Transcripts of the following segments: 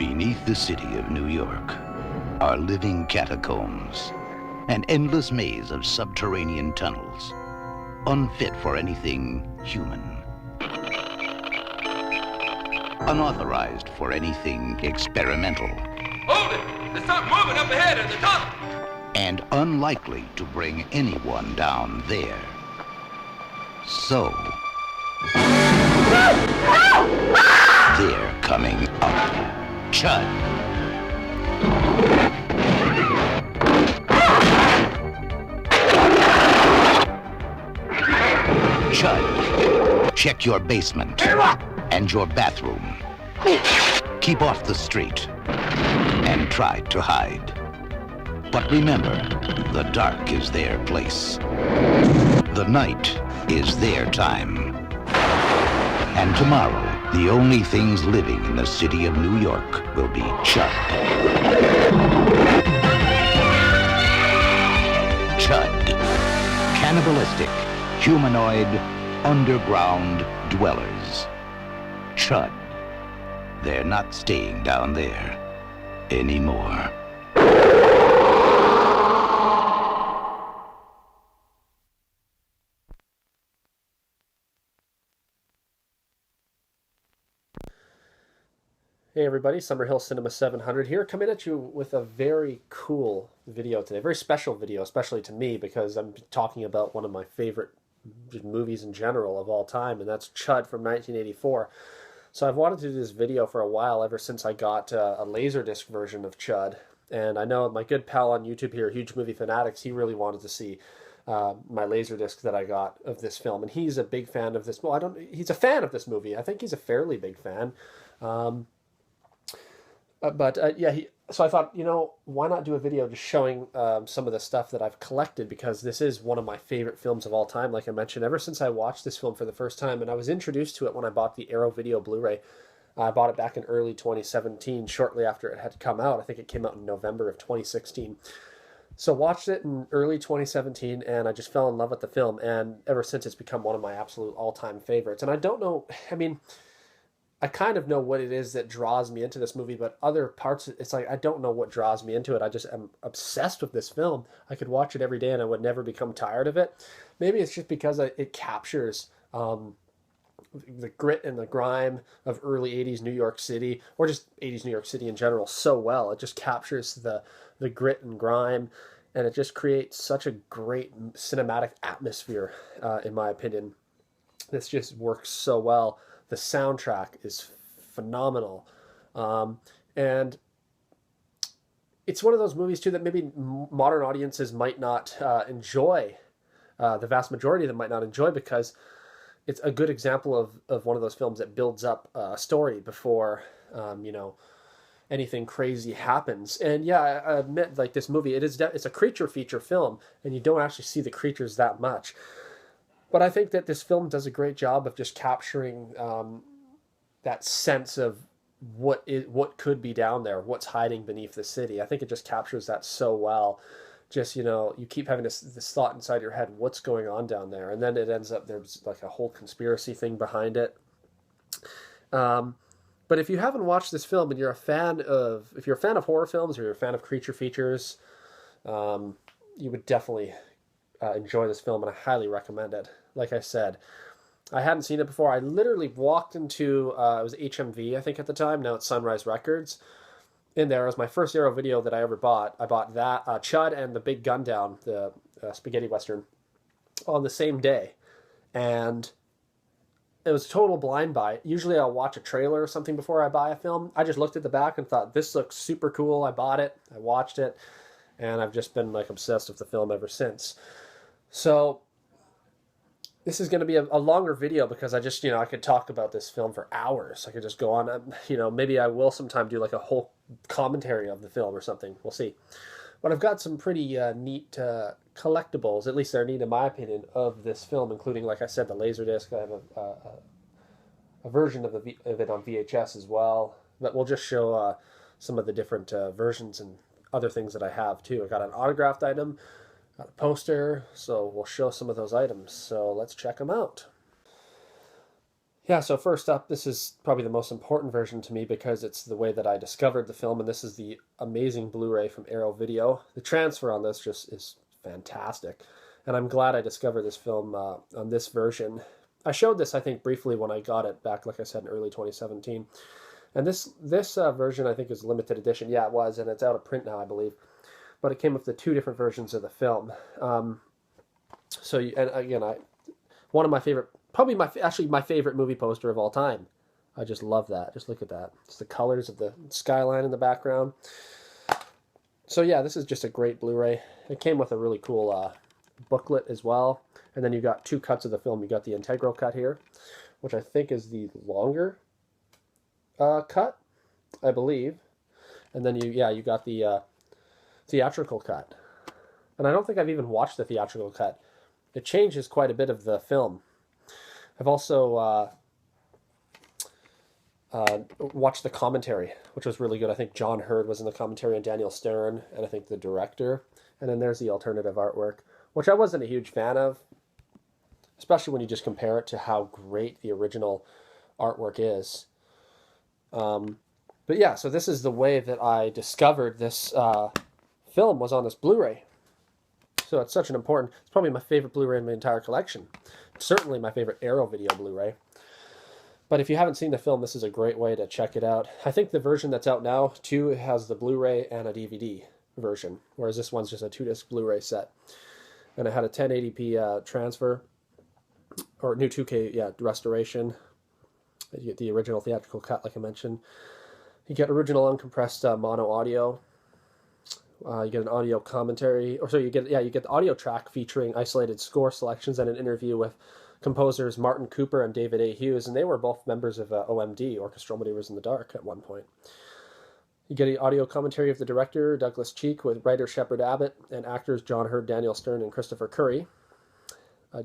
Beneath the city of New York are living catacombs, an endless maze of subterranean tunnels, unfit for anything human, unauthorized for anything experimental. Hold it! There's something moving up ahead in the tunnel! And unlikely to bring anyone down there. So, they're coming up. C.H.U.D. C.H.U.D. Check your basement and your bathroom. Keep off the street and try to hide. But remember, the dark is their place. The night is their time. And tomorrow, the only things living in the city of New York will be C.H.U.D. C.H.U.D. Cannibalistic, humanoid, underground dwellers. C.H.U.D. They're not staying down there anymore. Hey everybody, Summerhill Cinema 700 here, coming at you with a very cool video today. Very special video, especially to me, because I'm talking about one of my favorite movies in general of all time, and that's C.H.U.D. from 1984. So I've wanted to do this video for a while, ever since I got a Laserdisc version of C.H.U.D. And I know my good pal on YouTube here, Huge Movie Fanatics, he really wanted to see my Laserdisc that I got of this film. And he's a big fan of this. Well, he's a fan of this movie. I think he's a fairly big fan. So I thought, you know, why not do a video just showing some of the stuff that I've collected, because this is one of my favorite films of all time, like I mentioned, ever since I watched this film for the first time. And I was introduced to it when I bought the Arrow Video Blu-ray. I bought it back in early 2017, shortly after it had come out. I think it came out in November of 2016. So watched it in early 2017, and I just fell in love with the film. And ever since, it's become one of my absolute all-time favorites. And I don't know, I mean, I kind of know what it is that draws me into this movie, but other parts, it's like I don't know what draws me into it. I just am obsessed with this film. I could watch it every day and I would never become tired of it. Maybe it's just because it captures the grit and the grime of early 80s New York City, or just 80s New York City in general, so well. It just captures the grit and grime, and it just creates such a great cinematic atmosphere, in my opinion. This just works so well. The soundtrack is phenomenal. And it's one of those movies, too, that maybe modern audiences might not enjoy. The vast majority of them might not enjoy, because it's a good example of one of those films that builds up a story before, anything crazy happens. And yeah, I admit, like, this movie, it's a creature feature film, and you don't actually see the creatures that much. But I think that this film does a great job of just capturing that sense of what could be down there, what's hiding beneath the city. I think it just captures that so well. Just, you keep having this thought inside your head, what's going on down there? And then it ends up, there's like a whole conspiracy thing behind it. But if you haven't watched this film and if you're a fan of horror films, or you're a fan of creature features, you would definitely enjoy this film, and I highly recommend it. Like I said, I hadn't seen it before. I literally walked into, it was HMV, I think, at the time. Now it's Sunrise Records. In there, it was my first Arrow video that I ever bought. I bought that, C.H.U.D. and The Big Gun Down, the spaghetti western, on the same day. And it was a total blind buy. Usually I'll watch a trailer or something before I buy a film. I just looked at the back and thought, this looks super cool. I bought it. I watched it. And I've just been, like, obsessed with the film ever since. So this is going to be a longer video, because I just, I could talk about this film for hours. I could just go on, maybe I will sometime do like a whole commentary of the film or something. We'll see. But I've got some pretty neat collectibles, at least they're neat in my opinion, of this film, including, like I said, the Laserdisc. I have a version of it on VHS as well. But we'll just show some of the different versions and other things that I have too. I got an autographed item, got a poster, so we'll show some of those items. So let's check them out. Yeah, so first up, this is probably the most important version to me because it's the way that I discovered the film, and this is the amazing Blu-ray from Arrow Video. The transfer on this just is fantastic, and I'm glad I discovered this film on this version. I showed this, I think, briefly when I got it back, like I said, in early 2017. And this version, I think, is limited edition. Yeah, it was, and it's out of print now, I believe. But it came with the two different versions of the film. And again, one of my favorite, probably actually my favorite movie poster of all time. I just love that. Just look at that. It's the colors of the skyline in the background. So yeah, this is just a great Blu-ray. It came with a really cool booklet as well. And then you got two cuts of the film. You got the integral cut here, which I think is the longer cut, I believe. And then you got the theatrical cut. And I don't think I've even watched the theatrical cut. It changes quite a bit of the film. I've also watched the commentary, which was really good. I think John Hurd was in the commentary and Daniel Stern, and I think the director. And then there's the alternative artwork, which I wasn't a huge fan of, especially when you just compare it to how great the original artwork is. But yeah, so this is the way that I discovered this film was on this Blu-ray. So it's such an important, it's probably my favorite Blu-ray in my entire collection. It's certainly my favorite Arrow Video Blu-ray. But if you haven't seen the film, this is a great way to check it out. I think the version that's out now, too, has the Blu-ray and a DVD version, whereas this one's just a 2-disc Blu-ray set. And it had a 1080p transfer, or new 2K restoration. You get the original theatrical cut, like I mentioned. You get original uncompressed mono audio. You get an audio commentary, you get the audio track featuring isolated score selections and an interview with composers Martin Cooper and David A. Hughes, and they were both members of OMD, Orchestral Maneuvers in the Dark, at one point. You get an audio commentary of the director, Douglas Cheek, with writer Shepard Abbott, and actors John Hurd, Daniel Stern, and Christopher Curry.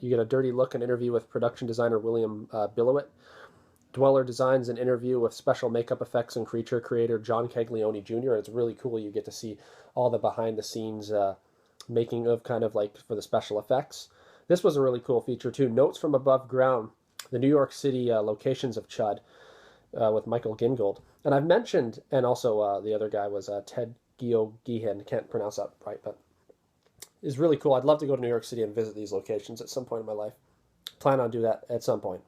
You get a dirty look and interview with production designer William Billowit. Dweller designs an interview with special makeup effects and creature creator John Caglione Jr. And it's really cool. You get to see all the behind-the-scenes making of, kind of like for the special effects. This was a really cool feature too. Notes from Above Ground, the New York City locations of C.H.U.D. With Michael Gingold. And I've mentioned, and also the other guy was Ted Geoghegan. Can't pronounce that right, but it's really cool. I'd love to go to New York City and visit these locations at some point in my life. Plan on doing that at some point.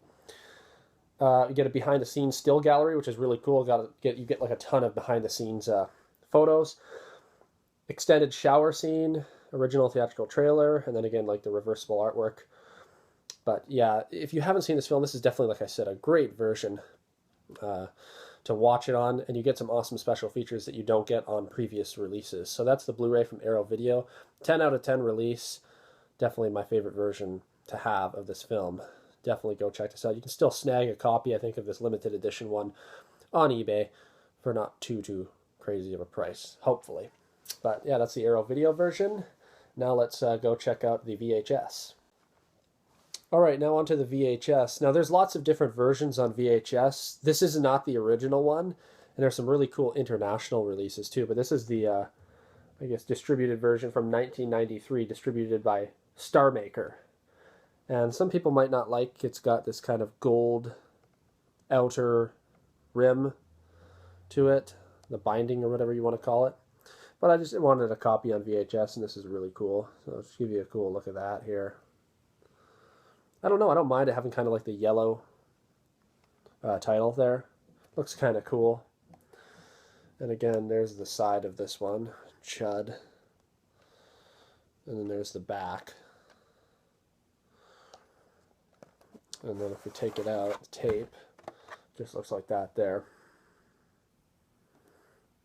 You get a behind-the-scenes still gallery, which is really cool. You get like a ton of behind-the-scenes photos. Extended shower scene, original theatrical trailer, and then again like the reversible artwork. But yeah, if you haven't seen this film, this is definitely, like I said, a great version to watch it on, and you get some awesome special features that you don't get on previous releases. So that's the Blu-ray from Arrow Video. 10 out of 10 release. Definitely my favorite version to have of this film. Definitely go check this out. You can still snag a copy, I think, of this limited edition one on eBay for not too crazy of a price, hopefully. But yeah, that's the Arrow Video version. Now let's go check out the VHS. All right, now onto the VHS. Now there's lots of different versions on VHS. This is not the original one, and there's some really cool international releases too, but this is the, I guess, distributed version from 1993, distributed by Star Maker. And some people might not like it's got this kind of gold outer rim to it, the binding or whatever you want to call it. But I just wanted a copy on VHS, and this is really cool. So I'll just give you a cool look at that here. I don't know, I don't mind it having kind of like the yellow title there. Looks kind of cool. And again, there's the side of this one, C.H.U.D. And then there's the back. And then if we take it out, the tape just looks like that there.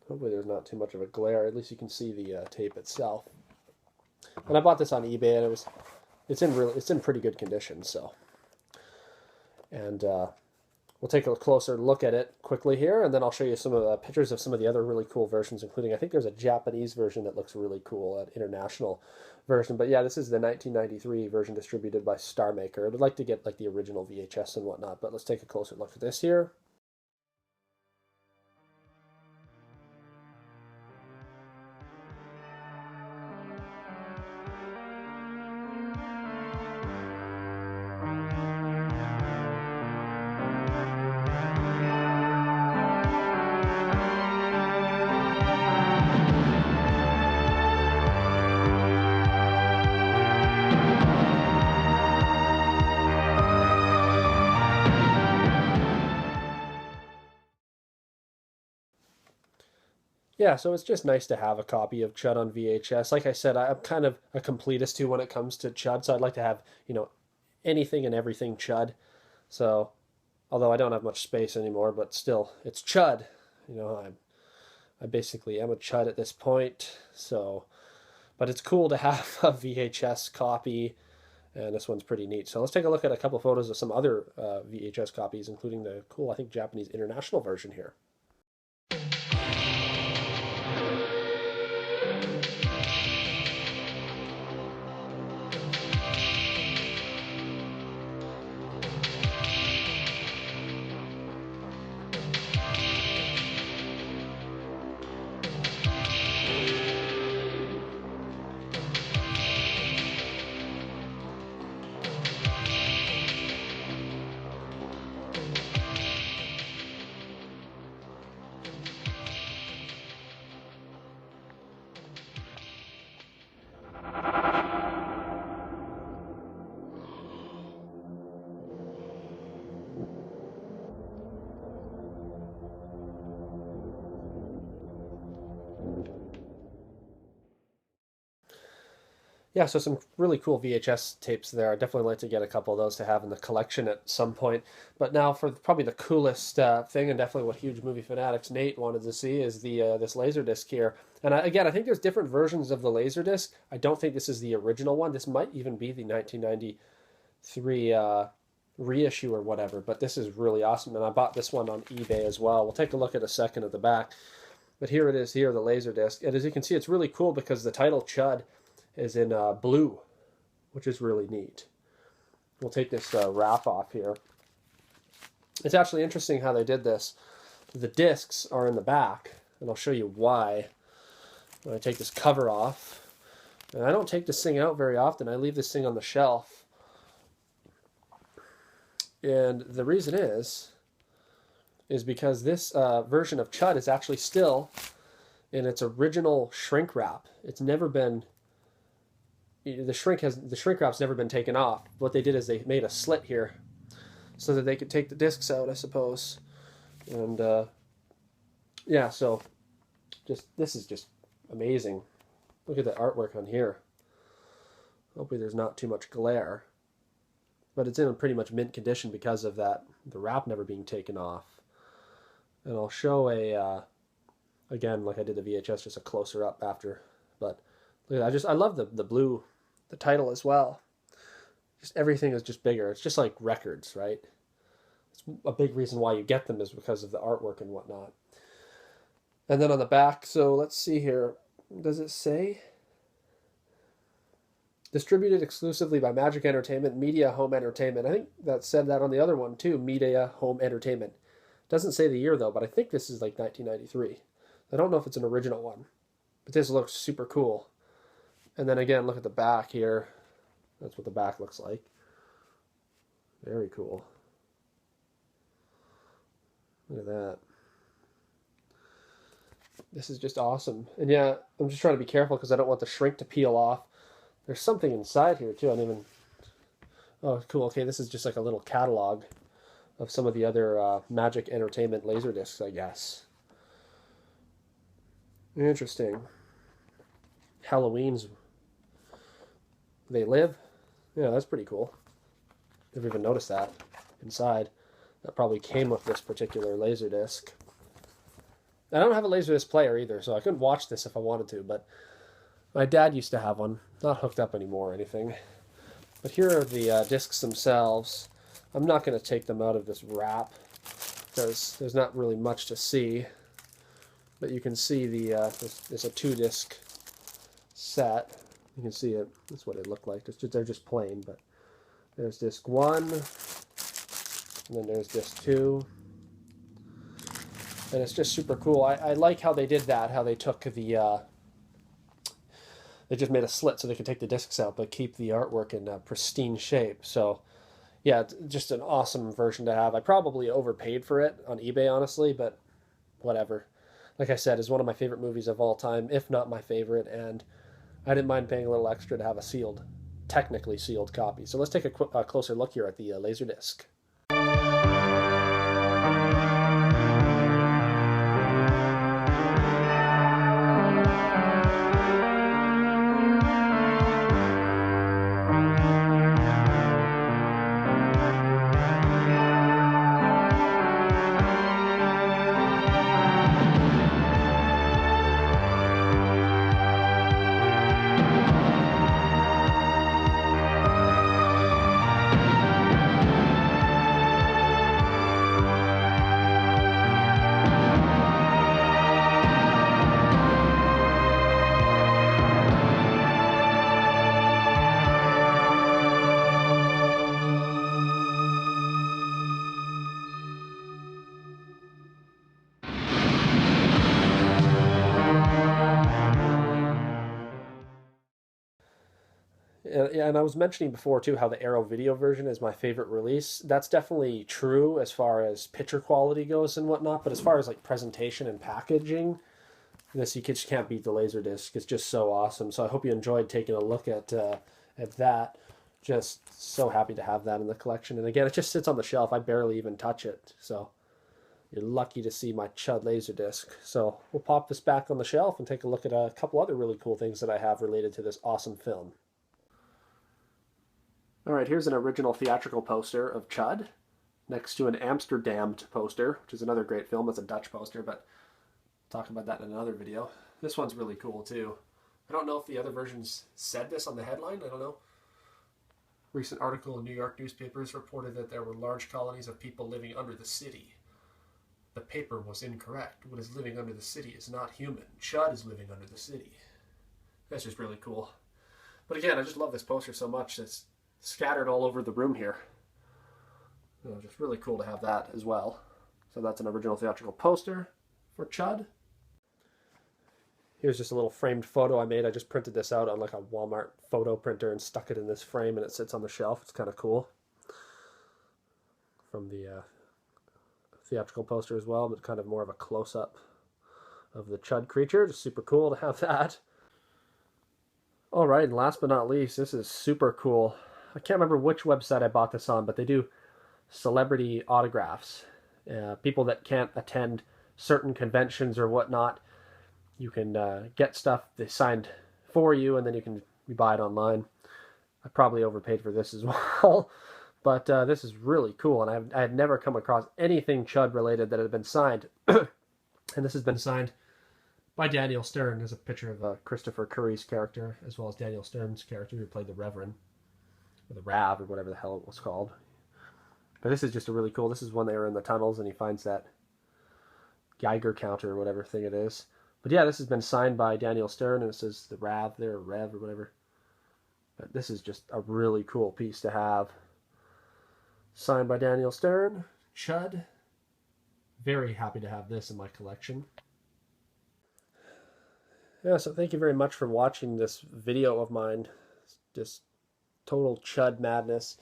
Hopefully there's not too much of a glare. At least you can see the tape itself. And I bought this on eBay, and it's in pretty good condition. So, and we'll take a closer look at it quickly here, and then I'll show you some of the pictures of some of the other really cool versions, including I think there's a Japanese version that looks really cool, an international version. But yeah, this is the 1993 version distributed by Star Maker. I'd like to get like the original VHS and whatnot, but let's take a closer look at this here. yeah, so it's just nice to have a copy of C.H.U.D on VHS. Like I said, I'm kind of a completist too when it comes to C.H.U.D, so I'd like to have, anything and everything C.H.U.D. So, although I don't have much space anymore, but still, it's C.H.U.D. I basically am a C.H.U.D at this point, so, but it's cool to have a VHS copy, and this one's pretty neat. So let's take a look at a couple photos of some other VHS copies, including the cool, I think, Japanese international version here. Yeah, so some really cool VHS tapes there. I'd definitely like to get a couple of those to have in the collection at some point. But now for probably the coolest thing, and definitely what huge movie fanatics Nate wanted to see, is the this Laserdisc here. And again, I think there's different versions of the Laserdisc. I don't think this is the original one. This might even be the 1993 reissue or whatever. But this is really awesome, and I bought this one on eBay as well. We'll take a look at a second at the back. But here it is here, the Laserdisc. And as you can see, it's really cool because the title C.H.U.D is in blue, which is really neat. We'll take this wrap off here. It's actually interesting how they did this. The discs are in the back, and I'll show you why. When I take this cover off, and I don't take this thing out very often. I leave this thing on the shelf. And the reason is because this version of C.H.U.D is actually still in its original shrink wrap. It's never been... The shrink wrap's never been taken off. What they did is they made a slit here so that they could take the discs out, I suppose. And yeah, so this is just amazing. Look at the artwork on here. Hopefully there's not too much glare, but it's in pretty much mint condition because of that, the wrap never being taken off. And I'll show again, like I did the VHS, just a closer up after. But look at that. I love the blue. The title as well. Just everything is just bigger. It's just like records, right? It's a big reason why you get them is because of the artwork and whatnot. And then on the back, so let's see here. Does it say? Distributed exclusively by Magic Entertainment, Media Home Entertainment. I think that said that on the other one too, Media Home Entertainment. Doesn't say the year though, but I think this is like 1993. I don't know if it's an original one, but this looks super cool. And then again, look at the back here. That's what the back looks like. Very cool. Look at that. This is just awesome. And yeah, I'm just trying to be careful because I don't want the shrink to peel off. There's something inside here too. I don't even... Oh, cool. Okay, this is just like a little catalog of some of the other Magic Entertainment Laserdiscs, I guess. Interesting. Halloween's... They live? Yeah, that's pretty cool. Never even noticed that inside. That probably came with this particular Laserdisc. I don't have a Laserdisc player either, so I couldn't watch this if I wanted to, but my dad used to have one. Not hooked up anymore or anything. But here are the discs themselves. I'm not going to take them out of this wrap because there's not really much to see. But you can see there's a 2-disc set. You can see it. That's what it looked like. They're just plain, but there's disc 1, and then there's disc 2. And it's just super cool. I like how they did that, how they took the... They just made a slit so they could take the discs out, but keep the artwork in pristine shape. So, yeah, it's just an awesome version to have. I probably overpaid for it on eBay, honestly, but whatever. Like I said, it's one of my favorite movies of all time, if not my favorite, and I didn't mind paying a little extra to have a technically sealed copy. So let's take a closer look here at the Laserdisc. And I was mentioning before too how the Arrow video version is my favorite release. That's definitely true as far as picture quality goes and whatnot, but as far as like presentation and packaging, this you just can't beat the Laserdisc. It's just so awesome. So I hope you enjoyed taking a look at that. Just so happy to have that in the collection. And again, it just sits on the shelf. I barely even touch it. So you're lucky to see my C.H.U.D Laserdisc. So we'll pop this back on the shelf and take a look at a couple other really cool things that I have related to this awesome film. All right, here's an original theatrical poster of C.H.U.D next to an Amsterdam poster, which is another great film. It's a Dutch poster, but I'll talk about that in another video. This one's really cool too. I don't know if the other versions said this on the headline. I don't know. Recent article in New York newspapers reported that there were large colonies of people living under the city. The paper was incorrect. What is living under the city is not human. C.H.U.D is living under the city. That's just really cool. But again, I just love this poster so much. It's scattered all over the room here. Just really cool to have that as well. So that's an original theatrical poster for C.H.U.D. Here's just a little framed photo I made. I just printed this out on like a Walmart photo printer and stuck it in this frame, and it sits on the shelf. It's kind of cool. From the theatrical poster as well, but kind of more of a close-up of the C.H.U.D creature. Just super cool to have that. All right, and last but not least, this is super cool. I can't remember which website I bought this on, but they do celebrity autographs. People that can't attend certain conventions or whatnot, you can get stuff they signed for you, and then you buy it online. I probably overpaid for this as well, but this is really cool, and I had never come across anything C.H.U.D related that had been signed. And this has been signed by Daniel Stern. There's a picture of Christopher Curry's character, as well as Daniel Stern's character, who played the Reverend, or the Rav, or whatever the hell it was called. But this is just a really cool. This is when they were in the tunnels and he finds that Geiger counter or whatever thing it is. But yeah, this has been signed by Daniel Stern, and it says the Rav there, or Rev, or whatever. But this is just a really cool piece to have. Signed by Daniel Stern, C.H.U.D. Very happy to have this in my collection. Yeah, so thank you very much for watching this video of mine. Just total C.H.U.D madness.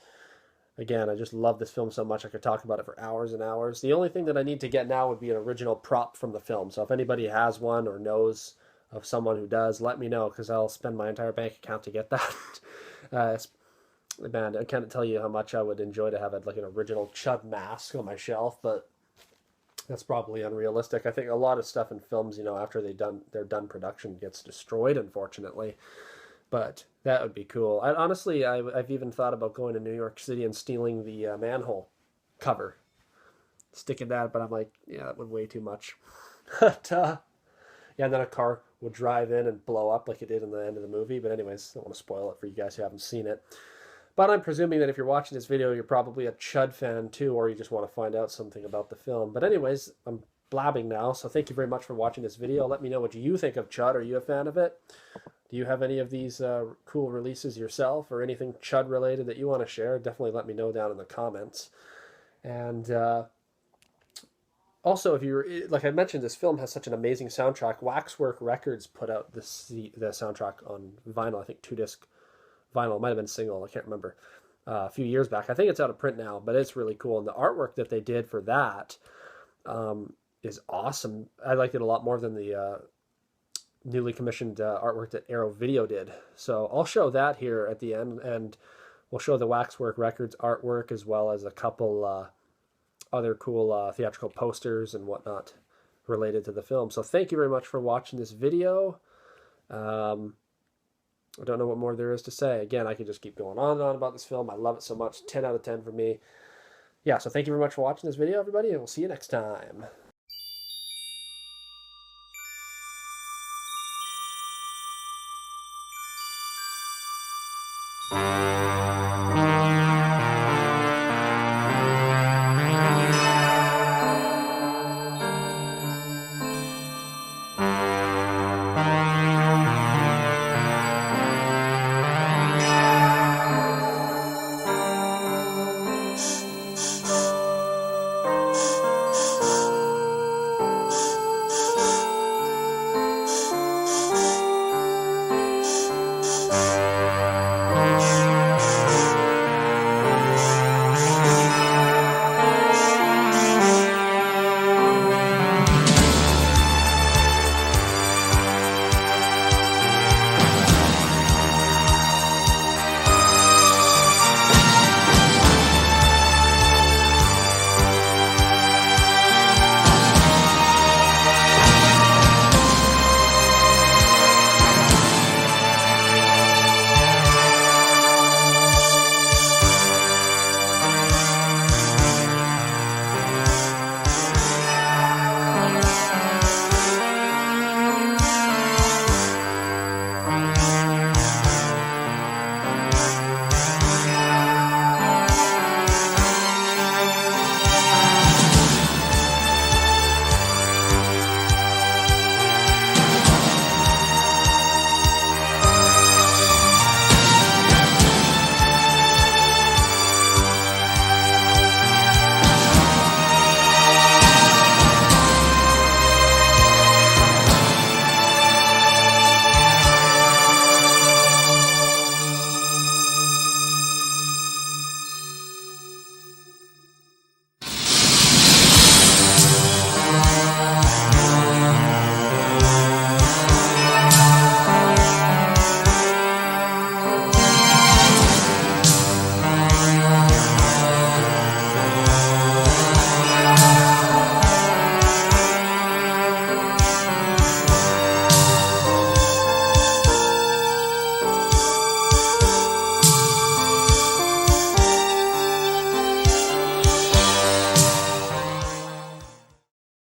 Again, I just love this film so much I could talk about it for hours and hours. The only thing that I need to get now would be an original prop from the film. So if anybody has one or knows of someone who does, let me know, because I'll spend my entire bank account to get that. Man, I can't tell you how much I would enjoy to have like an original C.H.U.D mask on my shelf, but that's probably unrealistic. I think a lot of stuff in films, after they're done production gets destroyed, unfortunately. But that would be cool. Honestly, I've even thought about going to New York City and stealing the manhole cover. Sticking that, but I'm like, yeah, that would way too much. But, yeah, and then a car would drive in and blow up like it did in the end of the movie. But anyways, I don't want to spoil it for you guys who haven't seen it. But I'm presuming that if you're watching this video, you're probably a C.H.U.D fan too, or you just want to find out something about the film. But anyways, I'm blabbing now, so thank you very much for watching this video. Let me know what you think of C.H.U.D. Are you a fan of it? Do you have any of these cool releases yourself, or anything C.H.U.D related that you want to share? Definitely let me know down in the comments. And also, if you're, like I mentioned, this film has such an amazing soundtrack. Waxwork Records put out the soundtrack on vinyl, I think 2-disc vinyl. It might have been single, I can't remember, a few years back. I think it's out of print now, but it's really cool. And the artwork that they did for that is awesome. I liked it a lot more than the newly commissioned artwork that Arrow Video did. So I'll show that here at the end, and we'll show the Waxwork Records artwork, as well as a couple other cool theatrical posters and whatnot related to the film. So thank you very much for watching this video. I don't know what more there is to say. Again, I could just keep going on and on about this film. I love it so much. 10 out of 10 for me. Yeah, so thank you very much for watching this video, everybody, and we'll see you next time.